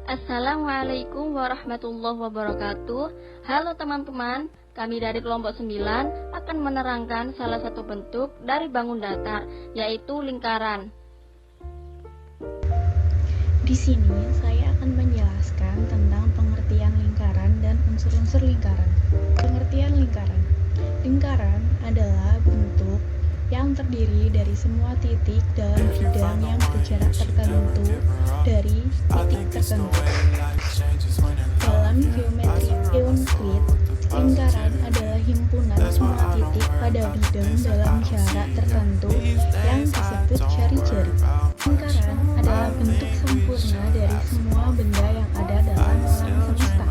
Assalamualaikum warahmatullahi wabarakatuh. Halo teman-teman, kami dari kelompok 9 akan menerangkan salah satu bentuk dari bangun datar, yaitu lingkaran. Di sini saya akan menjelaskan tentang pengertian lingkaran dan unsur-unsur lingkaran. Pengertian lingkaran. Lingkaran adalah bentuk yang terdiri dari semua titik dalam bidang yang berjarak tertentu dari titik tertentu. Dalam geometri Euclid, lingkaran adalah himpunan semua titik pada bidang dalam jarak tertentu yang disebut jari-jari. Lingkaran adalah bentuk sempurna dari semua benda yang ada dalam alam semesta,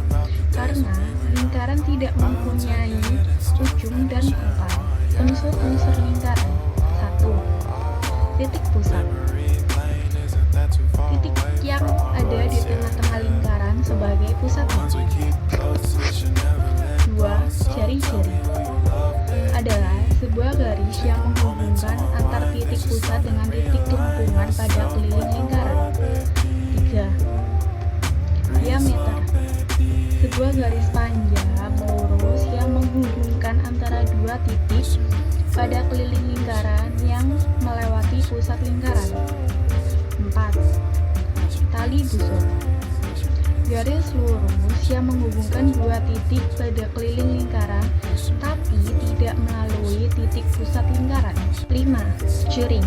karena lingkaran tidak mempunyai ujung dan pangkal. Unsur-unsur lingkaran. 1. Titik pusat. Titik yang ada di tengah-tengah lingkaran sebagai pusatnya. 2. Jari-jari adalah sebuah garis yang menghubungkan antar titik pusat dengan titik lengkungan pada keliling lingkaran. 3. Diameter. Sebuah garis panjang lurus yang menghubungkan antara dua titik pada keliling lingkaran yang melewati pusat lingkaran. 4. Tali busur. Garis lurus yang menghubungkan dua titik pada keliling lingkaran tapi tidak melalui titik pusat lingkaran. 5. Jering.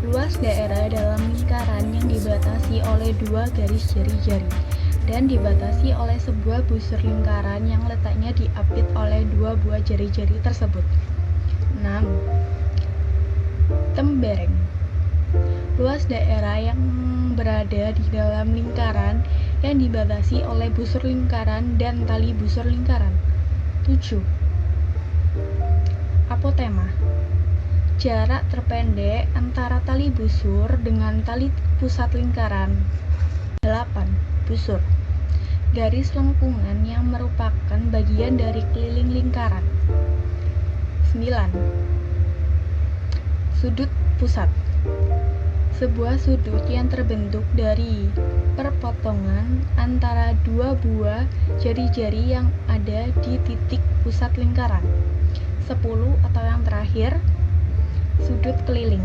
Luas daerah dalam lingkaran yang dibatasi oleh dua garis jari-jari dan dibatasi oleh sebuah busur lingkaran yang letaknya diapit oleh dua buah jari-jari tersebut. 6. Tembereng. Luas daerah yang berada di dalam lingkaran yang dibatasi oleh busur lingkaran dan tali busur lingkaran. 7. Apotema. Jarak terpendek antara tali busur dengan tali pusat lingkaran. 8. Busur. Garis lengkungan yang merupakan bagian dari keliling lingkaran. 9. Sudut pusat. Sebuah sudut yang terbentuk dari perpotongan antara dua buah jari-jari yang ada di titik pusat lingkaran. 10 atau yang terakhir, sudut keliling.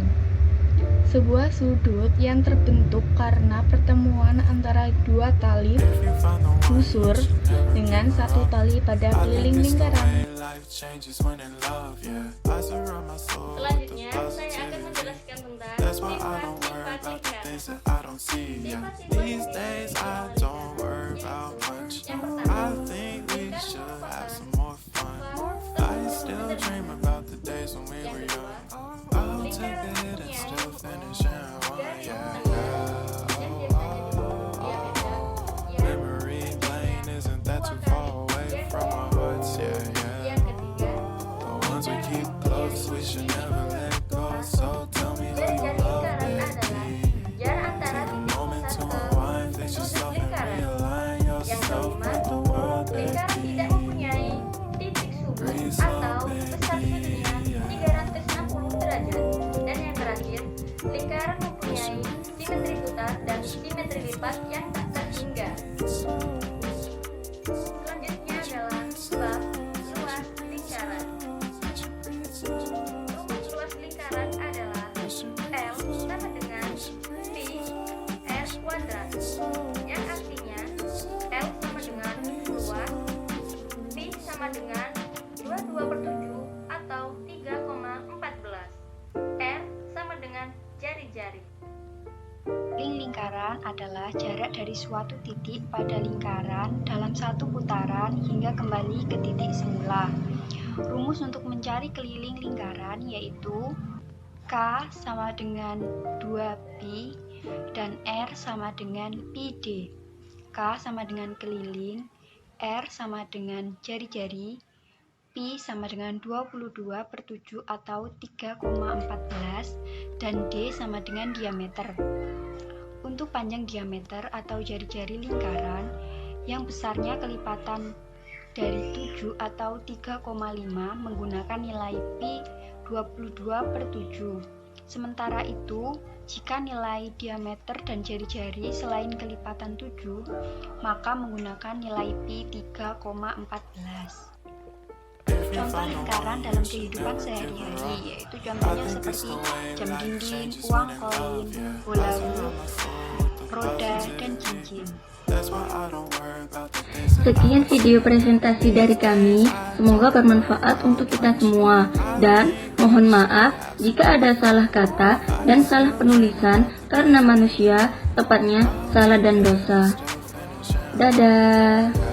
Sebuah sudut yang terbentuk karena pertemuan antara dua tali busur dengan satu tali pada keliling lingkaran. Selanjutnya, saya akan menjelaskan tentang sifat-sifat lingkaran. Sifat-sifat lingkaran. Yang pertama, lingkaran tidak mempunyai titik sudut atau besar sudutnya 360 derajat. Dan yang terakhir, lingkaran mempunyai simetri putar dan simetri lipat yang tak terhingga. Selanjutnya adalah bab luas lingkaran. Rumus luas lingkaran adalah L sama dengan pi r kuadrat, yang artinya L sama dengan luas, pi sama dengan 22/7 atau 3,14, R sama dengan jari-jari. Lingkaran adalah jarak dari suatu titik pada lingkaran dalam satu putaran hingga kembali ke titik semula. Rumus untuk mencari keliling lingkaran yaitu K sama dengan 2pi dan R sama dengan pi d. K sama dengan keliling, R sama dengan jari-jari, pi sama dengan 22/7 atau 3,14 dan d sama dengan diameter. Untuk panjang diameter atau jari-jari lingkaran yang besarnya kelipatan dari 7 atau 3,5 menggunakan nilai pi 22/7. Sementara itu, Jika nilai diameter dan jari-jari selain kelipatan 7, maka menggunakan nilai pi 3,14. Contoh lingkaran dalam kehidupan sehari-hari, yaitu contohnya seperti jam dinding, uang koin, bola rup, roda, dan cincin. Sekian video presentasi dari kami, semoga bermanfaat untuk kita semua, dan mohon maaf jika ada salah kata dan salah penulisan karena manusia, tepatnya salah dan dosa. Dadah.